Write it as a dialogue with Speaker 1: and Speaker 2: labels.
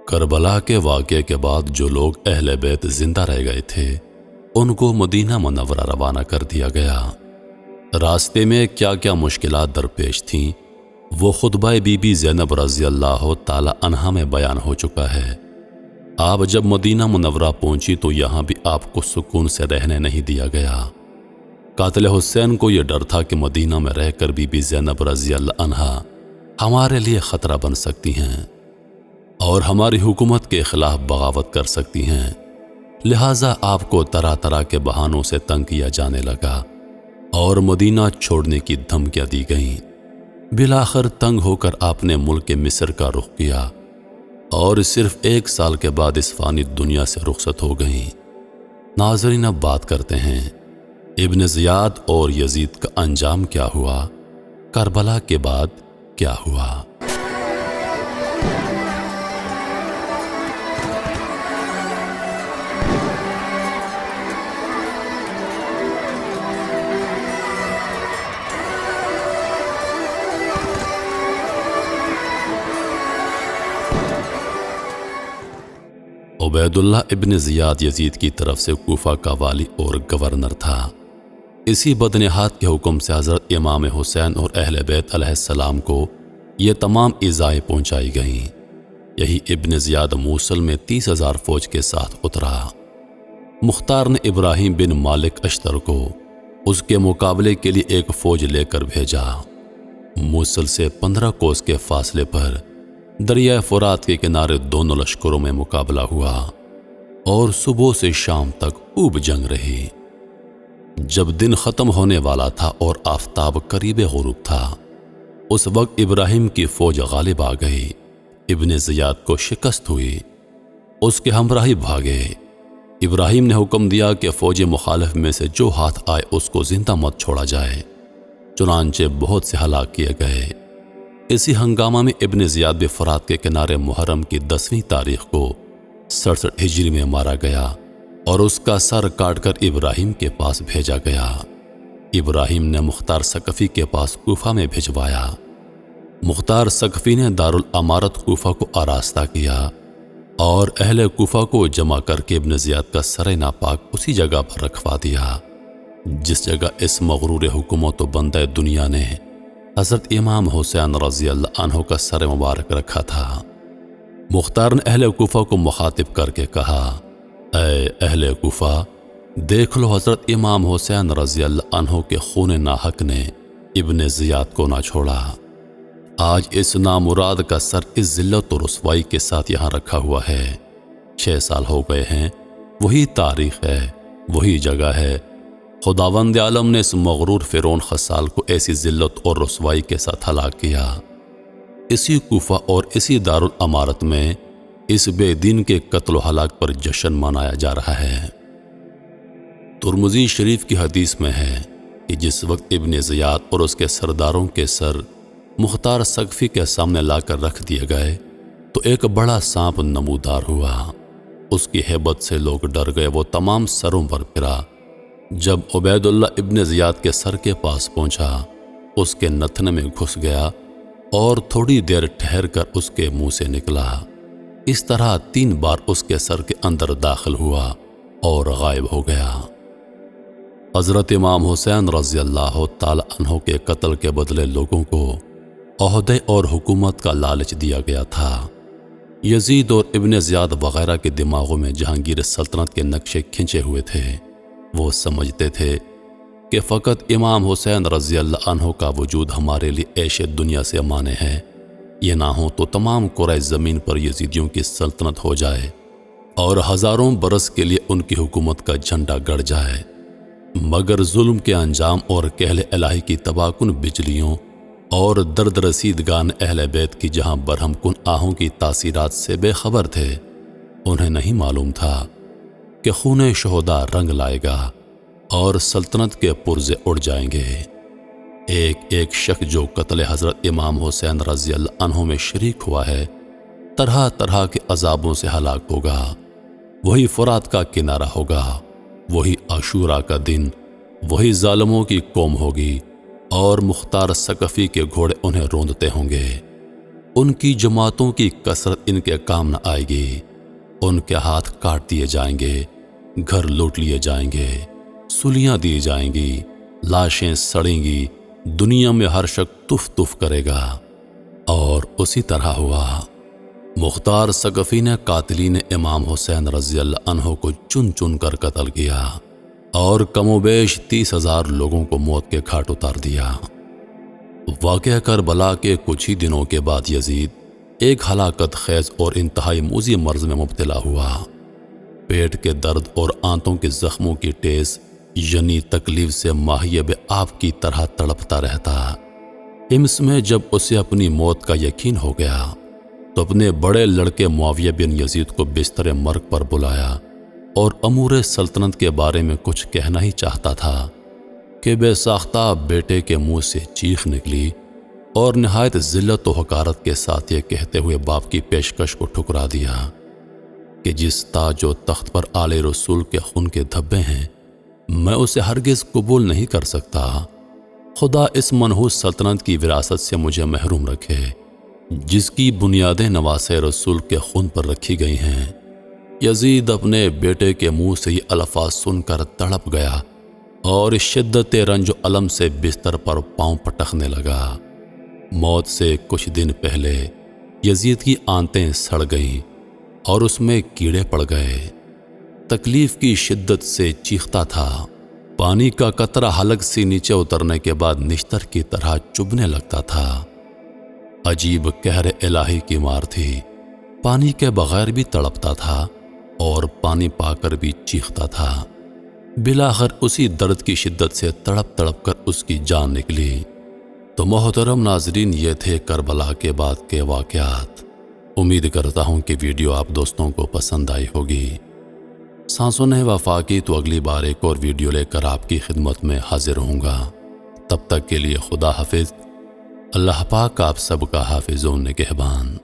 Speaker 1: کربلا کے واقعے کے بعد جو لوگ اہل بیت زندہ رہ گئے تھے ان کو مدینہ منورہ روانہ کر دیا گیا۔ راستے میں کیا کیا مشکلات درپیش تھیں وہ خطبہ بی بی زینب رضی اللہ تعالی عنہا میں بیان ہو چکا ہے۔ آپ جب مدینہ منورہ پہنچی تو یہاں بھی آپ کو سکون سے رہنے نہیں دیا گیا۔ قاتل حسین کو یہ ڈر تھا کہ مدینہ میں رہ کر بی بی زینب رضی اللہ عنہا ہمارے لیے خطرہ بن سکتی ہیں اور ہماری حکومت کے خلاف بغاوت کر سکتی ہیں، لہٰذا آپ کو طرح طرح کے بہانوں سے تنگ کیا جانے لگا اور مدینہ چھوڑنے کی دھمکیاں دی گئیں۔ بالآخر تنگ ہو کر آپ نے ملک مصر کا رخ کیا اور صرف 1 سال کے بعد اس فانی دنیا سے رخصت ہو گئیں۔ ناظرین، اب بات کرتے ہیں ابن زیاد اور یزید کا انجام کیا ہوا، کربلا کے بعد کیا ہوا۔ عبید اللہ ابن زیاد یزید کی طرف سے کوفہ کا والی اور گورنر تھا۔ اسی بدنہاد کے حکم سے حضرت امام حسین اور اہل بیت علیہ السلام کو یہ تمام ایذائیں پہنچائی گئیں۔ یہی ابن زیاد موصل میں 30,000 فوج کے ساتھ اترا۔ مختار نے ابراہیم بن مالک اشتر کو اس کے مقابلے کے لیے ایک فوج لے کر بھیجا۔ موصل سے 15 کوس کے فاصلے پر دریائے فرات کے کنارے دونوں لشکروں میں مقابلہ ہوا اور صبح سے شام تک خوب جنگ رہی۔ جب دن ختم ہونے والا تھا اور آفتاب قریب غروب تھا، اس وقت ابراہیم کی فوج غالب آ گئی۔ ابن زیاد کو شکست ہوئی، اس کے ہمراہی بھاگے۔ ابراہیم نے حکم دیا کہ فوج مخالف میں سے جو ہاتھ آئے اس کو زندہ مت چھوڑا جائے، چنانچہ بہت سے ہلاک کیے گئے۔ اسی ہنگامہ میں ابن زیاد بھی فرات کے کنارے محرم کی 10ویں تاریخ کو 67 ہجری میں مارا گیا اور اس کا سر کاٹ کر ابراہیم کے پاس بھیجا گیا۔ ابراہیم نے مختار ثقفی کے پاس کوفہ میں بھجوایا۔ مختار ثقفی نے دارالامارت کوفہ کو آراستہ کیا اور اہل کوفہ کو جمع کر کے ابن زیاد کا سر ناپاک اسی جگہ پر رکھوا دیا جس جگہ اس مغرور حکومت و بندہ دنیا نے حضرت امام حسین رضی اللہ عنہ کا سر مبارک رکھا تھا۔ مختار نے اہل کوفہ کو مخاطب کر کے کہا، اے اہل کوفہ، دیکھ لو حضرت امام حسین رضی اللہ عنہ کے خون ناحق نے ابن زیاد کو نہ چھوڑا۔ آج اس نامراد کا سر اس ذلت و رسوائی کے ساتھ یہاں رکھا ہوا ہے۔ 6 سال ہو گئے ہیں، وہی تاریخ ہے، وہی جگہ ہے۔ خداوند عالم نے اس مغرور فرعون خصال کو ایسی ذلت اور رسوائی کے ساتھ ہلاک کیا۔ اسی کوفہ اور اسی دارالامارت میں اس بے دین کے قتل و ہلاک پر جشن منایا جا رہا ہے۔ ترمذی شریف کی حدیث میں ہے کہ جس وقت ابن زیاد اور اس کے سرداروں کے سر مختار ثقفی کے سامنے لا کر رکھ دیے گئے تو ایک بڑا سانپ نمودار ہوا۔ اس کی ہیبت سے لوگ ڈر گئے، وہ تمام سروں پر پھرا۔ جب عبید اللہ ابن زیاد کے سر کے پاس پہنچا، اس کے نتنے میں گھس گیا اور تھوڑی دیر ٹھہر کر اس کے منہ سے نکلا۔ اس طرح 3 بار اس کے سر کے اندر داخل ہوا اور غائب ہو گیا۔ حضرت امام حسین رضی اللہ تعالی عنہ کے قتل کے بدلے لوگوں کو عہدے اور حکومت کا لالچ دیا گیا تھا۔ یزید اور ابن زیاد وغیرہ کے دماغوں میں جہانگیر سلطنت کے نقشے کھنچے ہوئے تھے۔ وہ سمجھتے تھے کہ فقط امام حسین رضی اللہ عنہ کا وجود ہمارے لیے عیش دنیا سے مانے ہے، یہ نہ ہو تو تمام کرۂ زمین پر یزیدیوں کی سلطنت ہو جائے اور ہزاروں برس کے لیے ان کی حکومت کا جھنڈا گڑ جائے۔ مگر ظلم کے انجام اور کہل الہی کی تباہ کن بجلیوں اور درد رسیدگان اہل بیت کی جہاں برہم کن آہوں کی تاثیرات سے بے خبر تھے، انہیں نہیں معلوم تھا کہ خون شہداء رنگ لائے گا اور سلطنت کے پرزے اڑ جائیں گے۔ ایک ایک شخص جو قتل حضرت امام حسین رضی اللہ عنہ میں شریک ہوا ہے، طرح طرح کے عذابوں سے ہلاک ہوگا۔ وہی فرات کا کنارہ ہوگا، وہی عاشورہ کا دن، وہی ظالموں کی قوم ہوگی اور مختار ثقفی کے گھوڑے انہیں روندتے ہوں گے۔ ان کی جماعتوں کی کثرت ان کے کام نہ آئے گی، ان کے ہاتھ کاٹ دیے جائیں گے، گھر لوٹ لیے جائیں گے، سلیاں دی جائیں گی، لاشیں سڑیں گی، دنیا میں ہر شخص تف تف کرے گا۔ اور اسی طرح ہوا۔ مختار ثقفی نے قاتلین امام حسین رضی اللہ عنہ کو چن چن کر قتل کیا اور کم و بیش 30,000 لوگوں کو موت کے گھاٹ اتار دیا۔ واقعہ کربلا کے کچھ ہی دنوں کے بعد یزید ایک ہلاکت خیز اور انتہائی موذی مرض میں مبتلا ہوا۔ پیٹ کے درد اور آنتوں کے زخموں کی ٹیس یعنی تکلیف سے ماہیب آب کی طرح تڑپتا رہتا۔ حمص میں جب اسے اپنی موت کا یقین ہو گیا تو اپنے بڑے لڑکے معاویہ بن یزید کو بستر مرگ پر بلایا اور امور سلطنت کے بارے میں کچھ کہنا ہی چاہتا تھا کہ بے ساختہ بیٹے کے منہ سے چیخ نکلی اور نہایت ذلت و حقارت کے ساتھ یہ کہتے ہوئے باپ کی پیشکش کو ٹھکرا دیا کہ جس تاج و تخت پر آل رسول کے خون کے دھبے ہیں میں اسے ہرگز قبول نہیں کر سکتا۔ خدا اس منحوس سلطنت کی وراثت سے مجھے محروم رکھے جس کی بنیادیں نواسے رسول کے خون پر رکھی گئی ہیں۔ یزید اپنے بیٹے کے منہ سے یہ الفاظ سن کر تڑپ گیا اور شدت رنج و الم سے بستر پر پاؤں پٹکنے لگا۔ موت سے کچھ دن پہلے یزید کی آنتیں سڑ گئیں اور اس میں کیڑے پڑ گئے۔ تکلیف کی شدت سے چیختا تھا۔ پانی کا قطرہ حلق سے نیچے اترنے کے بعد نشتر کی طرح چبھنے لگتا تھا۔ عجیب قہر الہی کی مار تھی۔ پانی کے بغیر بھی تڑپتا تھا اور پانی پا کر بھی چیختا تھا۔ بالآخر اسی درد کی شدت سے تڑپ تڑپ کر اس کی جان نکلی۔ تو محترم ناظرین، یہ تھے کربلا کے بعد کے واقعات۔ امید کرتا ہوں کہ ویڈیو آپ دوستوں کو پسند آئی ہوگی۔ سانسوں نے وفا کی تو اگلی بار ایک اور ویڈیو لے کر آپ کی خدمت میں حاضر ہوں گا۔ تب تک کے لیے خدا حافظ۔ اللہ پاک آپ سب کا حافظ و نگہبان۔